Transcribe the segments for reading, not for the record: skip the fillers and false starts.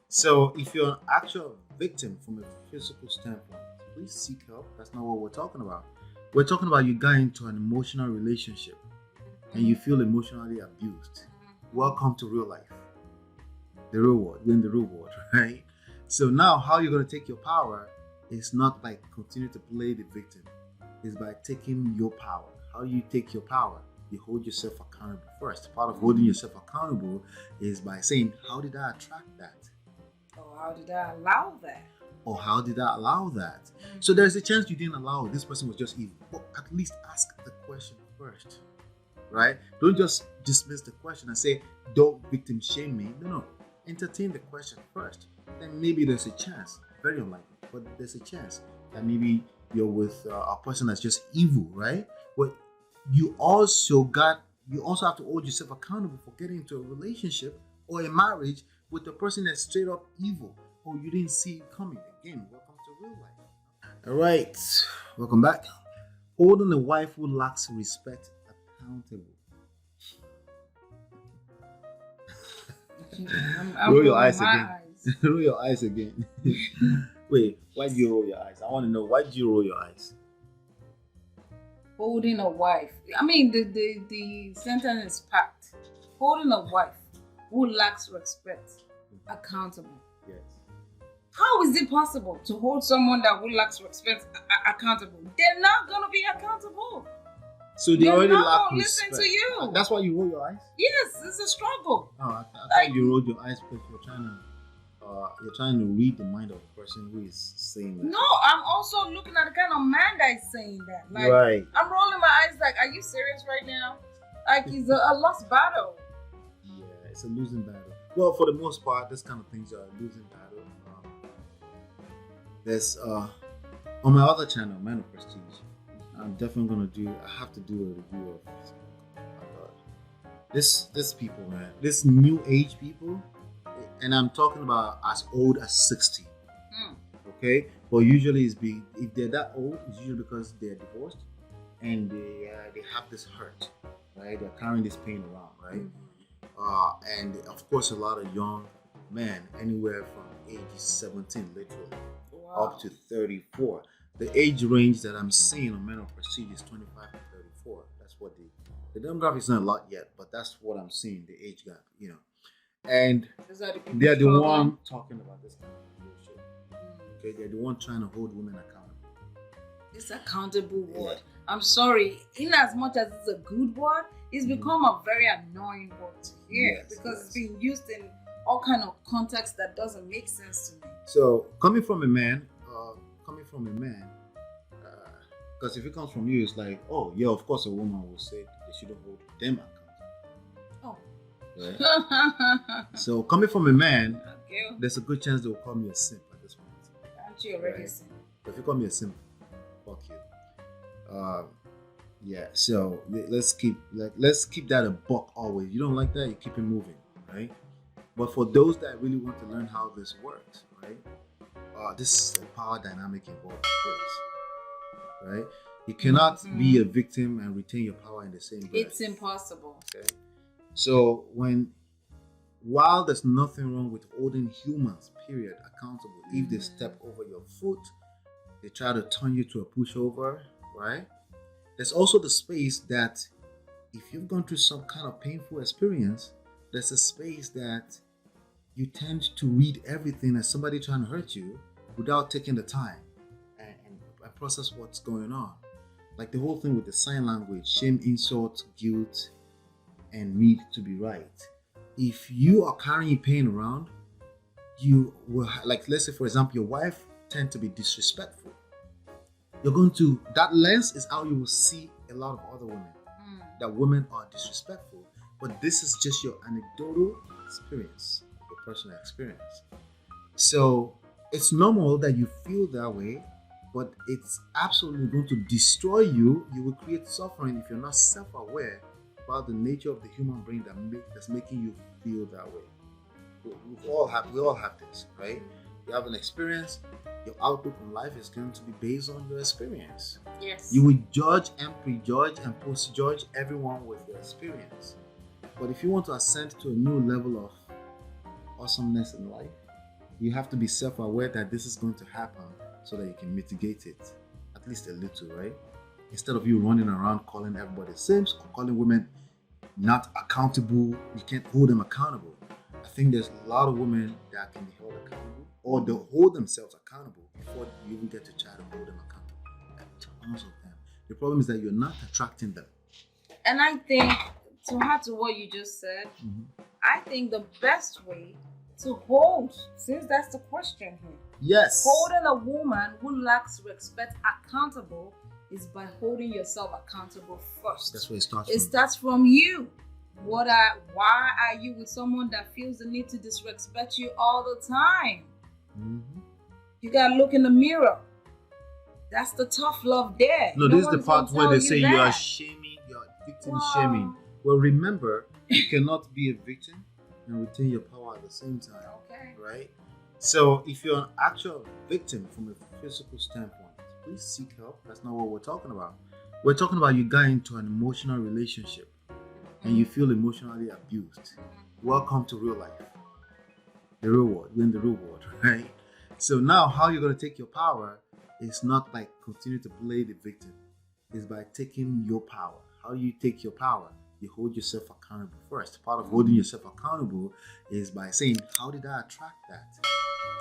So if you're an actual victim from a physical standpoint, please seek help. That's not what we're talking about. We're talking about you got into an emotional relationship and you feel emotionally abused. Welcome to real life, the real world. We're in the real world, right? So now, how you're going to take your power is not like continue to play the victim. It's by taking your power. How do you take your power? You hold yourself accountable first. Part of holding yourself accountable is by saying, how did I attract that? Or how did I allow that? Or how did I allow that? So there's a chance you didn't allow it. This person was just evil. But at least ask the question first, right? Don't just dismiss the question and say, don't victim shame me. No. Entertain the question first. Then maybe there's a chance, very unlikely, but there's a chance that maybe you're with a person that's just evil, right? But you also have to hold yourself accountable for getting into a relationship or a marriage with a person that's straight up evil. Oh, you didn't see it coming. Again, welcome to real life. All right, welcome back. Holding a wife who lacks respect accountable. Roll your eyes again. Roll your eyes again. Wait, why do you roll your eyes? I want to know, why do you roll your eyes? Holding a wife. I mean, the sentence is packed. Holding a wife who lacks respect accountable. Yes. How is it possible to hold someone that who lacks respect accountable? They're not going to be accountable. So they already lack respect. Listen to you. That's why you roll your eyes? Yes, it's a struggle. Oh, I thought you rolled your eyes because you're trying to read the mind of the person who is saying that. No, I'm also looking at the kind of man that is saying that. Like, right. I'm rolling my eyes like, are you serious right now? Like, it's a lost battle. Yeah, it's a losing battle. Well, for the most part, this kind of things are a losing battle. There's on my other channel, Man of Prestige, I'm definitely I have to do a review of this people, man. This new age people, and I'm talking about as old as 60. Okay? But usually if they're that old, it's usually because they're divorced and they have this hurt, right? They're carrying this pain around, right? And of course, a lot of young men, anywhere from age 17, literally, up to 34. The age range that I'm seeing on Men of Prestige is 25 to 34. That's what the demographic is not a lot yet, but that's what I'm seeing, the age gap, you know. And they're the one talking about this kind of bullshit. Okay, they're the one trying to hold women accountable. It's accountable word. I'm sorry, in as much as it's a good word, it's become a very annoying word to hear because it's being used in all kind of contexts that doesn't make sense to me. So coming from a man, because if it comes from you, it's like, oh yeah, of course a woman will say they shouldn't hold them accountable. Oh. Right? So coming from a man, there's a good chance they will call me a simp at this point. Aren't you already a simp? If you call me a simp, fuck you. Yeah. So let's keep that a buck always. You don't like that, you keep it moving, right? But for those that really want to learn how this works, right? This is a power dynamic involved in this, right? You cannot be a victim and retain your power in the same breath. It's impossible. Okay. So while there's nothing wrong with holding humans, period, accountable, if they step over your foot, they try to turn you to a pushover, right? There's also the space that if you've gone through some kind of painful experience, there's a space that you tend to read everything as somebody trying to hurt you without taking the time and process what's going on. Like the whole thing with the sign language, shame, insult, guilt, and need to be right. If you are carrying pain around, you will, like, let's say for example, your wife tend to be disrespectful. That lens is how you will see a lot of other women. That women are disrespectful. But this is just your anecdotal experience, your personal experience. So it's normal that you feel that way, but it's absolutely going to destroy you. You will create suffering if you're not self-aware about the nature of the human brain that's making you feel that way. We all have this, right? You have an experience. Your outlook on life is going to be based on your experience. Yes. You will judge and prejudge and post-judge everyone with your experience. But if you want to ascend to a new level of awesomeness in life, You have to be self-aware that this is going to happen so that you can mitigate it, at least a little, right? Instead of you running around calling everybody same, calling women not accountable, you can't hold them accountable. I think there's a lot of women that can be held accountable, or they'll hold themselves accountable before you even get to try to hold them accountable. Tons of them. The problem is that you're not attracting them. And I think, to add to what you just said, I think the best way to hold, since that's the question here, yes, holding a woman who lacks respect accountable is by holding yourself accountable first. That's where it starts. It starts from you. Why are you with someone that feels the need to disrespect you all the time? You gotta look in the mirror. That's the tough love there. No, this is the part where they say you are shaming, you are victim shaming. Well, remember, you cannot be a victim and retain your power at the same time. Okay. Right? So if you're an actual victim from a physical standpoint, please seek help. That's not what we're talking about. We're talking about you got into an emotional relationship and you feel emotionally abused. Welcome to real life. The real world. We're in the real world, right? So now how you're going to take your power is not like continue to play the victim. It's by taking your power. How do you take your power? You hold yourself accountable first. Part of holding yourself accountable is by saying, how did I attract that?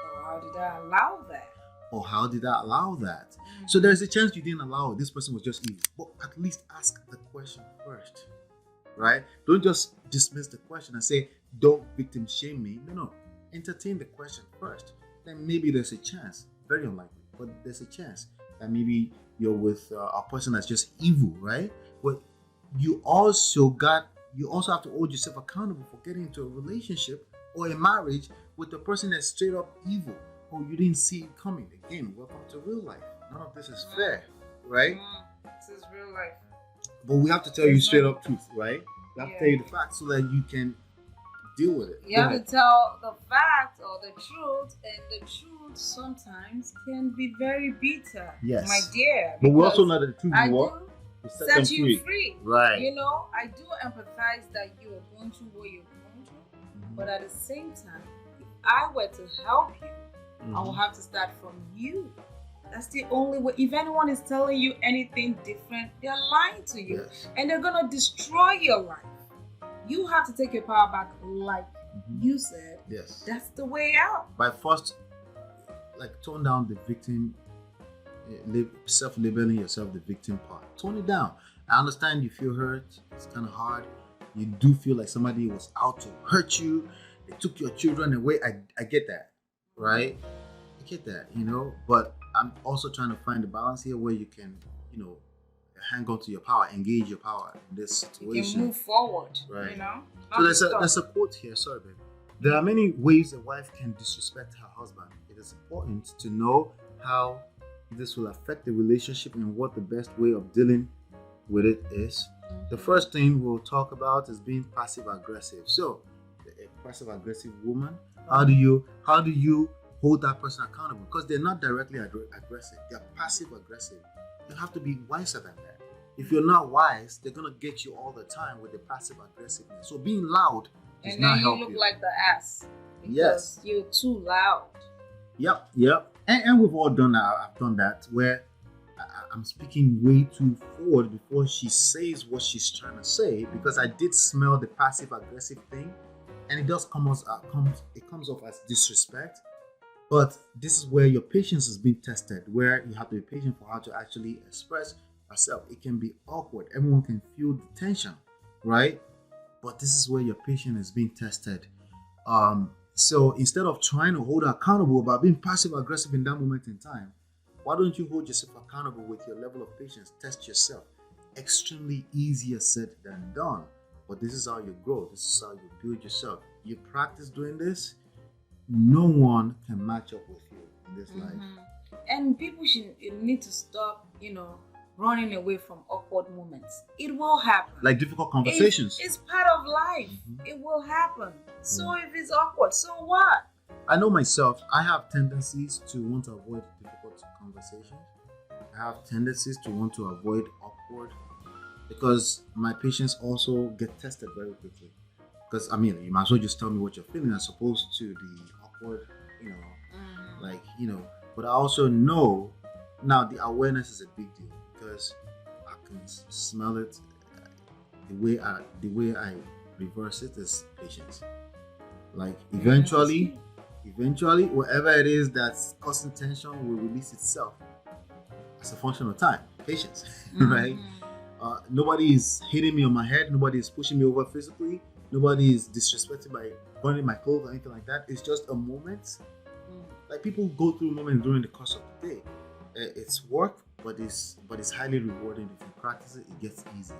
Or how did I allow that? Or how did I allow that? So there's a chance you didn't allow it. This person was just evil. But at least ask the question first. Right? Don't just dismiss the question and say, don't victim shame me. No. Entertain the question first. Then maybe there's a chance. Very unlikely. But there's a chance that maybe you're with a person that's just evil, right? But you also have to hold yourself accountable for getting into a relationship or a marriage with a person that's straight up evil. Oh, you didn't see it coming. Again, welcome to real life. None of this is fair, right? This is real life. But we have to tell you straight up truth, right? We have to tell you the facts so that you can deal with it. You have to tell the facts or the truth, and the truth sometimes can be very bitter. Yes, my dear. But we also know that the truth will set you free. Right. You know, I do empathize that you are going through what you're going through, but at the same time, if I were to help you, I will have to start from you. That's the only way. If anyone is telling you anything different, they're lying to you, and they're gonna destroy your life. You have to take your power back, like you said. Yes. That's the way out. By first, tone down the victim, self-labeling yourself the victim part. Tone it down. I understand you feel hurt. It's kind of hard. You do feel like somebody was out to hurt you. They took your children away. I get that, right? I get that, But I'm also trying to find a balance here where you can, hang on to your power, engage your power in this situation. You can move forward, right? So there's a quote here. Sorry, babe. There are many ways a wife can disrespect her husband. It is important to know how this will affect the relationship and what the best way of dealing with it is. The first thing we'll talk about is being passive aggressive. So, a passive aggressive woman, how do you hold that person accountable? Because they're not directly aggressive, they're passive aggressive. You have to be wiser than that. If you're not wise, they're gonna get you all the time with the passive aggressiveness. So being loud does not help you. And then you look like the ass. Because you're too loud. Yep. And we've all done that. I've done that where I'm speaking way too forward before she says what she's trying to say, because I did smell the passive aggressive thing, and it does comes off as disrespect. But this is where your patience is being tested, where you have to be patient for her to actually express herself. It can be awkward. Everyone can feel the tension, right? But this is where your patience is being tested. So instead of trying to hold her accountable about being passive aggressive in that moment in time, why don't you hold yourself accountable with your level of patience? Test yourself. Extremely easier said than done. But this is how you grow. This is how you build yourself. You practice doing this, no one can match up with you in this life. And people need to stop, running away from awkward moments. It will happen. Like difficult conversations. It's part of life. It will happen. So if it's awkward, so what? I know myself, I have tendencies to want to avoid difficult conversations. I have tendencies to want to avoid awkward because my patience also get tested very quickly. Because, you might as well just tell me what you're feeling as opposed to the awkward, like, but I also know now the awareness is a big deal because I can smell it. The way I reverse it is patience. Like eventually, whatever it is that's causing tension will release itself as a function of time, patience, right? Nobody is hitting me on my head. Nobody is pushing me over physically. Nobody is disrespecting by burning my clothes or anything like that. It's just a moment. Like people go through moments during the course of the day. It's work, but it's highly rewarding. If you practice it, it gets easier.